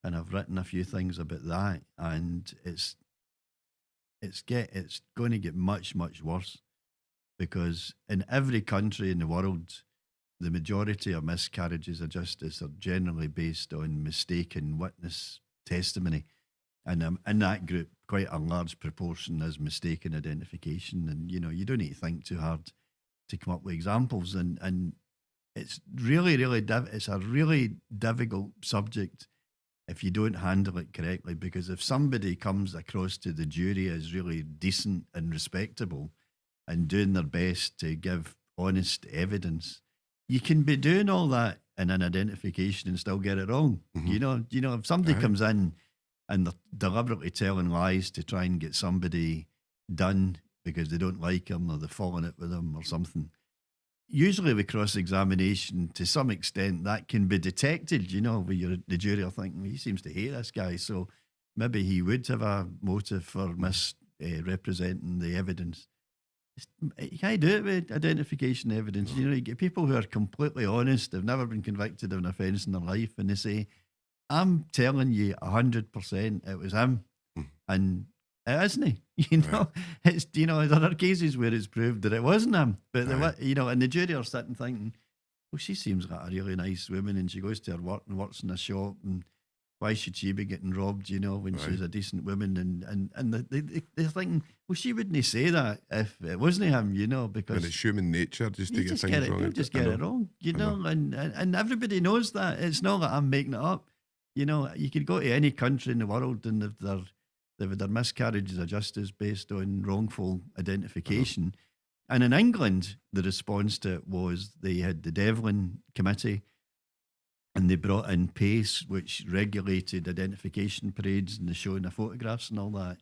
and I've written a few things about that, and it's going to get much worse because in every country in the world, the majority of miscarriages of justice are generally based on mistaken witness testimony. And in that group, quite a large proportion is mistaken identification. And, you don't need to think too hard to come up with examples. And it's it's a really difficult subject if you don't handle it correctly. Because if somebody comes across to the jury as really decent and respectable and doing their best to give honest evidence, you can be doing all that in an identification and still get it wrong. Mhm. If somebody Aye. comes in and they're deliberately telling lies to try and get somebody done because they don't like him or they're falling out with him or something, usually with cross-examination, to some extent, that can be detected, where the jury are thinking, he seems to hate this guy, so maybe he would have a motive for misrepresenting the evidence. You can't do it with identification evidence. No. You get people who are completely honest, they've never been convicted of an offence in their life, and they say, I'm telling you 100% it was him, Mm. and it isn't he. It's there are cases where it's proved that it wasn't him, but Aye. and the jury are sitting thinking, well, she seems like a really nice woman, and she goes to her work and works in a shop, and why should she be getting robbed? When Right. she's a decent woman, and they're thinking, well, she wouldn't say that if it wasn't him, When because it's human nature just to you get just things get it, wrong. you just get it wrong, know. and everybody knows that. It's not that I'm making it up. You could go to any country in the world, and if they've had their miscarriages of justice based on wrongful identification. And in England, the response to it was they had the Devlin Committee, and they brought in PACE, which regulated identification parades and the showing of photographs and all that.